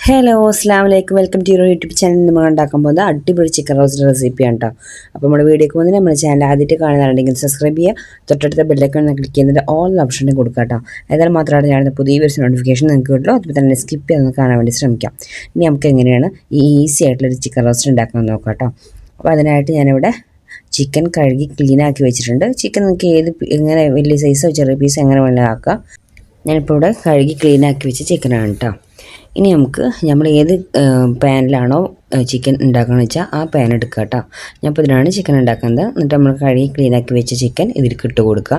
Hello അസ്സലാമു welcome to YouTube channel. നമ്മൾ ഉണ്ടാക്കാൻ പോകുന്നത് അടിപൊളി ചിക്കൻ റോസ്റ്റ് റെസിപ്പിയാണ് കേട്ടോ. അപ്പോൾ നമ്മുടെ വീഡിയോക്ക് പോകുന്നത് നമ്മുടെ ചാനൽ ആദ്യമായിട്ട് കാണുന്നുണ്ടെങ്കിൽ സബ്സ്ക്രൈബ് ചെയ്യുക, തൊട്ടടുത്ത ബെല്ലൈക്കൺ ക്ലിക്ക് ചെയ്യുന്നതിൻ്റെ ഓൾ ഓപ്ഷനും കൊടുക്കുക കേട്ടോ. ഏതായാലും മാത്രമാണ് ഞാൻ പുതിയ ഒരു നോട്ടിഫിക്കേഷൻ നിങ്ങൾക്ക് കിട്ടുള്ളൂ. അതുപോലെ തന്നെ സ്കിപ്പ് ചെയ്ത് കാണാൻ വേണ്ടി ശ്രമിക്കാം. ഇനി നമുക്ക് എങ്ങനെയാണ് ഈ ഈസി ആയിട്ടുള്ളൊരു ചിക്കൻ റോസ്റ്റ് ഉണ്ടാക്കാൻ നോക്കാം കേട്ടോ. അപ്പോൾ അതിനായിട്ട് ഞാനിവിടെ ചിക്കൻ കഴുകി ക്ലീനാക്കി വെച്ചിട്ടുണ്ട്. ചിക്കൻ നിങ്ങൾക്ക് എങ്ങനെ വലിയ സൈസോ ചെറിയ പീസോ എങ്ങനെ വേണമെങ്കിലും ആക്കാം. ഞാനിപ്പോൾ ഇവിടെ കഴുകി ക്ലീനാക്കി വെച്ച ചിക്കനാണ് കേട്ടോ. ഇനി നമുക്ക് നമ്മൾ ഏത് പാനിലാണോ ചിക്കൻ ഉണ്ടാക്കുകയെന്ന് വെച്ചാൽ ആ പാൻ എടുക്കുക കേട്ടോ. ഞാനിപ്പോൾ ഇതിനാണ് ചിക്കൻ ഉണ്ടാക്കുന്നത്. എന്നിട്ട് നമ്മൾ കഴുകി ക്ലീനാക്കി വെച്ച ചിക്കൻ ഇതിലേക്ക് ഇട്ട് കൊടുക്കുക.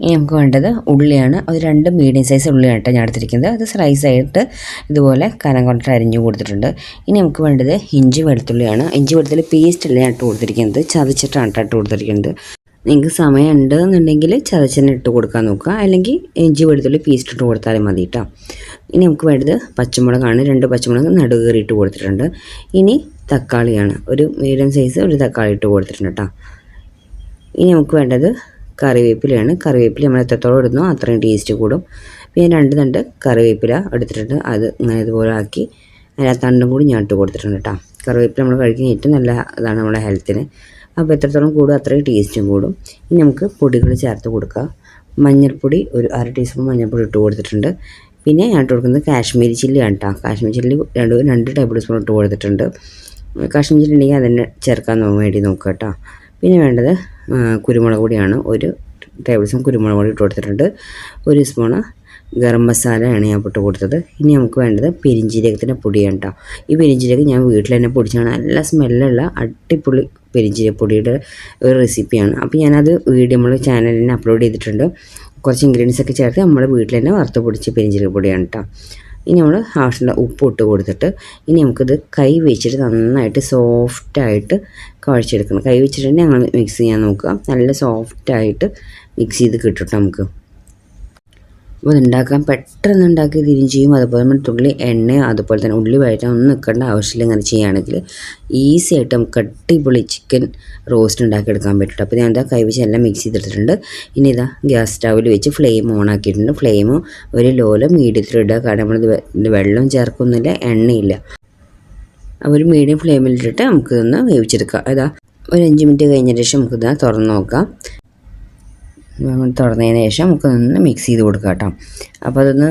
ഇനി നമുക്ക് വേണ്ടത് ഉള്ളിയാണ്. അത് 2 മീഡിയം സൈസ് ഉള്ളിയാണ് കേട്ടോ ഞാൻ എടുത്തിരിക്കുന്നത്. അത് സ്ലൈസായിട്ട് ഇതുപോലെ കനം കൊണ്ടിട്ട് അരിഞ്ഞു കൊടുത്തിട്ടുണ്ട്. ഇനി നമുക്ക് വേണ്ടത് ഇഞ്ചി വെളുത്തുള്ളിയാണ്. ഇഞ്ചി വെളുത്തുള്ളി പേസ്റ്റ് അല്ല ഞാൻ ഇട്ട് കൊടുത്തിരിക്കുന്നത്, ചതച്ചിട്ടാണ് കേട്ടോ ഇട്ട് കൊടുത്തിരിക്കുന്നത്. നിങ്ങൾക്ക് സമയം ഉണ്ട് എന്നുണ്ടെങ്കിൽ ചതച്ചെന്നെ ഇട്ട് കൊടുക്കാൻ നോക്കുക, അല്ലെങ്കിൽ ഇഞ്ചി വെളുത്തുള്ളി പേസ്റ്റ് ഇട്ട് കൊടുത്താലും മതി കേട്ടോ. ഇനി നമുക്ക് വേണ്ടത് പച്ചമുളകാണ്. 2 പച്ചമുളക് നടുകേറി ഇട്ട് കൊടുത്തിട്ടുണ്ട്. ഇനി തക്കാളിയാണ്, ഒരു മീഡിയം സൈസ് ഒരു തക്കാളി ഇട്ട് കൊടുത്തിട്ടുണ്ട് കേട്ടോ. ഇനി നമുക്ക് വേണ്ടത് കറിവേപ്പിലയാണ്. കറിവേപ്പില നമ്മൾ എത്രത്തോളം ഇടുന്നോ അത്രയും ടേസ്റ്റ് കൂടും. പിന്നെ 2 തണ്ട് കറിവേപ്പില എടുത്തിട്ടുണ്ട്. അത് ഇങ്ങനെ ഇതുപോലെ ആക്കി അതിനകത്ത് തണ്ടും കൂടി ഞാൻ ഇട്ട് കൊടുത്തിട്ടുണ്ട് കേട്ടോ. കറിവേപ്പില നമ്മൾ കഴിക്കുന്ന ഏറ്റവും നല്ല ഇതാണ് നമ്മുടെ ഹെൽത്തിന്. അപ്പോൾ എത്രത്തോളം കൂടും അത്രയും ടേസ്റ്റും കൂടും. ഇനി നമുക്ക് പൊടികൾ ചേർത്ത് കൊടുക്കുക. മഞ്ഞൾപ്പൊടി ഒരു 1/2 ടീസ്പൂൺ മഞ്ഞൾപ്പൊടി ഇട്ട് കൊടുത്തിട്ടുണ്ട്. പിന്നെ ഞാൻ ഇട്ട് കൊടുക്കുന്നത് കാശ്മീരി ചില്ലിയാണ് കേട്ടോ. കാശ്മീരി ചില്ലി 2 ടേബിൾ സ്പൂൺ ഇട്ട് കൊടുത്തിട്ടുണ്ട്. കാശ്മീരി ചില്ലി ഉണ്ടെങ്കിൽ അതന്നെ ചേർക്കാൻ വേണ്ടി നോക്കുക കേട്ടോ. പിന്നെ വേണ്ടത് കുരുമുളക് പൊടിയാണ്. 1 ടേബിൾ സ്പൂൺ കുരുമുളക് പൊടി ഇട്ട് കൊടുത്തിട്ടുണ്ട്. 1 സ്പൂണ് ഗരം മസാലയാണ് ഞാൻ ഇട്ട് കൊടുത്തത്. ഇനി നമുക്ക് വേണ്ടത് പെരിഞ്ജീരകത്തിൻ്റെ പൊടിയാണ് കേട്ടോ. ഈ പെരിഞ്ജീരകം ഞാൻ വീട്ടിൽ തന്നെ പൊടിച്ചാണ്. നല്ല സ്മെല്ലുള്ള അടിപൊളി പെരിഞ്ജീരകപ്പൊടിയുടെ ഒരു റെസിപ്പിയാണ്. അപ്പോൾ ഞാനത് വീഡിയോ നമ്മൾ ചാനലിൽ തന്നെ അപ്ലോഡ് ചെയ്തിട്ടുണ്ട്. കുറച്ച് ഇൻഗ്രീഡിയൻസ് ഒക്കെ ചേർത്ത് നമ്മൾ വീട്ടിൽ തന്നെ വറുത്ത് പൊടിച്ച് പെരിഞ്ജീരകപ്പൊടിയാണ് കേട്ടോ. ഇനി നമ്മൾ ആവശ്യമുള്ള ഉപ്പ് ഇട്ട് കൊടുത്തിട്ട് ഇനി നമുക്കിത് കൈ വെച്ചിട്ട് നന്നായിട്ട് സോഫ്റ്റായിട്ട് കുഴച്ചെടുക്കണം. കൈ വെച്ചിട്ട് തന്നെ ഞങ്ങൾ മിക്സ് ചെയ്യാൻ നോക്കുക. നല്ല സോഫ്റ്റായിട്ട് മിക്സ് ചെയ്ത് കിട്ടും നമുക്ക്. അപ്പോൾ ഇതുണ്ടാക്കാൻ പെട്ടെന്ന് ഉണ്ടാക്കി തിരിഞ്ഞ് ചെയ്യും. അതുപോലെ നമ്മൾ തുള്ളി എണ്ണ അതുപോലെ തന്നെ ഉള്ളി വഴറ്റാൻ ഒന്നും നിൽക്കേണ്ട ആവശ്യമില്ല. ഇങ്ങനെ ചെയ്യുകയാണെങ്കിൽ ഈസി ആയിട്ട് നമുക്ക് അടിപൊളി ചിക്കൻ റോസ്റ്റ് ഉണ്ടാക്കിയെടുക്കാൻ പറ്റും. അപ്പോൾ ഞാൻ കൈ വെച്ച് എല്ലാം മിക്സ് ചെയ്തിട്ടുണ്ട്. ഇനി ഇതാ ഗ്യാസ് സ്റ്റൗവിൽ വെച്ച് ഫ്ലെയിം ഓൺ ആക്കിയിട്ടുണ്ട്. ഫ്ലെയിം ഒരു ലോലോ മീഡിയത്തിലിടുക. കാരണം നമ്മളിത് വെള്ളം ചേർക്കുന്നില്ല, എണ്ണയില്ല. അപ്പോൾ ഒരു മീഡിയം ഫ്ലെയിമിലിട്ടിട്ട് നമുക്കിതൊന്ന് വേവിച്ചെടുക്കാം. അതാ ഒരു 5 മിനിറ്റ് കഴിഞ്ഞ ശേഷം നമുക്കിതാ തുറന്ന് നോക്കാം. തുറന്നതിന് ശേഷം നമുക്കൊന്ന് മിക്സ് ചെയ്ത് കൊടുക്കാം കേട്ടോ. അപ്പോൾ അതൊന്ന്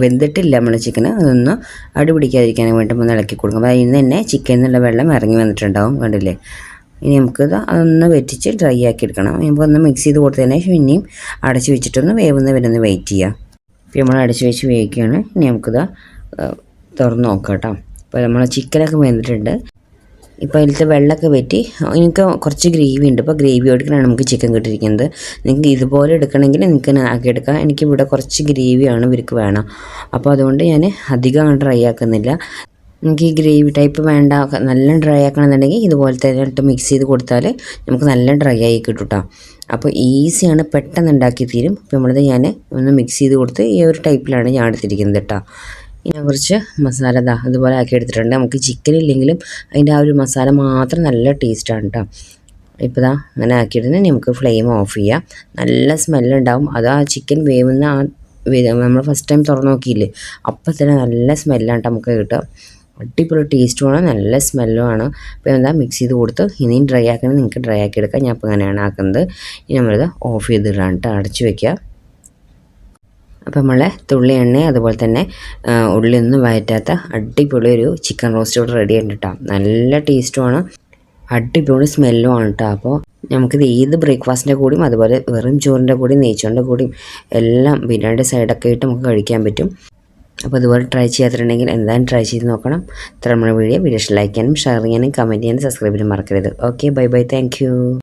വെന്തിട്ടില്ല നമ്മുടെ ചിക്കന്. അതൊന്ന് അടി പിടിക്കാതിരിക്കാൻ വേണ്ടി ഒന്ന് ഇളക്കി കൊടുക്കും. അപ്പോൾ അതിൽ തന്നെ ചിക്കനിൽ നിന്നുള്ള വെള്ളം ഇറങ്ങി വന്നിട്ടുണ്ടാവും, കണ്ടില്ലേ. ഇനി നമുക്കിത് അതൊന്ന് വെറ്റിച്ച് ഡ്രൈ ആക്കി എടുക്കണം. നമുക്കൊന്ന് മിക്സ് ചെയ്ത് കൊടുത്തതിന് ശേഷം പിന്നെയും അടച്ച് വെച്ചിട്ടൊന്ന് വേവുന്നവരൊന്ന് വെയിറ്റ് ചെയ്യാം. ഇപ്പോൾ നമ്മൾ അടച്ച് വെച്ച് വേവിക്കുകയാണ്. ഇനി നമുക്കിത് തുറന്ന് നോക്കാം കേട്ടോ. അപ്പോൾ നമ്മൾ ചിക്കനൊക്കെ വെന്തിട്ടുണ്ട്. ഇപ്പോൾ അതിലത്തെ വെള്ളമൊക്കെ വറ്റി എനിക്ക് കുറച്ച് ഗ്രേവി ഉണ്ട്. അപ്പോൾ ഗ്രേവി എടുക്കണമാണ് നമുക്ക് ചിക്കൻ കിട്ടിയിരിക്കുന്നത്. നിങ്ങൾക്ക് ഇതുപോലെ എടുക്കണമെങ്കിൽ നിങ്ങൾക്ക് ആക്കിയെടുക്കാം. എനിക്കിവിടെ കുറച്ച് ഗ്രേവിയാണ് ഇവർക്ക് വേണം. അപ്പോൾ അതുകൊണ്ട് ഞാൻ അധികം ഡ്രൈ ആക്കുന്നില്ല. എനിക്ക് ഈ ഗ്രേവി ടൈപ്പ് വേണ്ട, നല്ല ഡ്രൈ ആക്കണമെന്നുണ്ടെങ്കിൽ ഇതുപോലത്തെ ഇട്ട് മിക്സ് ചെയ്ത് കൊടുത്താൽ നമുക്ക് നല്ല ഡ്രൈ ആയി കിട്ടും കേട്ടോ. അപ്പോൾ ഈസിയാണ്, പെട്ടെന്ന് ഉണ്ടാക്കി തീരും. അപ്പോൾ നമ്മളിത് ഞാൻ ഒന്ന് മിക്സ് ചെയ്ത് കൊടുത്ത് ഈ ഒരു ടൈപ്പിലാണ് ഞാൻ എടുത്തിരിക്കുന്നത് കേട്ടോ. ഞാൻ കുറച്ച് മസാല അതുപോലെ ആക്കി എടുത്തിട്ടുണ്ട്. നമുക്ക് ചിക്കൻ ഇല്ലെങ്കിലും അതിൻ്റെ ആ ഒരു മസാല മാത്രം നല്ല ടേസ്റ്റാണ് കേട്ടോ. ഇപ്പോൾ അങ്ങനെ ആക്കിയിടുന്നത് നമുക്ക് ഫ്ലെയിം ഓഫ് ചെയ്യാം. നല്ല സ്മെല്ലുണ്ടാവും. അത് ആ ചിക്കൻ വേവുന്ന നമ്മൾ ഫസ്റ്റ് ടൈം തുറന്ന് നോക്കിയില്ലേ, അപ്പം തന്നെ നല്ല സ്മെല്ലാണ് നമുക്ക് കിട്ടുക. അടിപൊളി ടേസ്റ്റുമാണ്, നല്ല സ്മെല്ലുമാണ്. അപ്പോൾ മിക്സ് ചെയ്ത് കൊടുത്ത് ഇനിയും ഡ്രൈ ആക്കണമെങ്കിൽ നിങ്ങൾക്ക് ഡ്രൈ ആക്കി എടുക്കാം. ഞാൻ അപ്പോൾ അങ്ങനെയാണ് ആക്കുന്നത്. ഇനി നമ്മളിത് ഓഫ് ചെയ്തിടാണ് കേട്ടോ, അടച്ച് വയ്ക്കുക. അപ്പോൾ നമ്മളെ തുള്ളി എണ്ണ അതുപോലെ തന്നെ ഉള്ളിയൊന്നും വഴറ്റാത്ത അടിപൊളി ഒരു ചിക്കൻ റോസ്റ്റ് ഇവിടെ റെഡി ആയിട്ട് കേട്ടോ. നല്ല ടേസ്റ്റുമാണ്, അടിപൊളി സ്മെല്ലുമാണ് കേട്ടോ. അപ്പോൾ നമുക്കിത് ഏത് ബ്രേക്ക്ഫാസ്റ്റിൻ്റെ കൂടിയും അതുപോലെ വെറും ചോറിൻ്റെ കൂടിയും നെയ്ച്ചോറിൻ്റെ കൂടിയും എല്ലാം ബിരിയാണിയുടെ സൈഡൊക്കെ ആയിട്ട് നമുക്ക് കഴിക്കാൻ പറ്റും. അപ്പോൾ അതുപോലെ ട്രൈ ചെയ്യാത്തിട്ടുണ്ടെങ്കിൽ എന്തായാലും ട്രൈ ചെയ്ത് നോക്കണം. ഇത്ര നമ്മുടെ വീഡിയോ ലൈക്ക് ചെയ്യാനും ഷെയർ ചെയ്യാനും കമൻറ്റ് ചെയ്യാനും സബ്സ്ക്രൈബ് ചെയ്യാനും മറക്കരുത്. Okay, bye bye, thank you.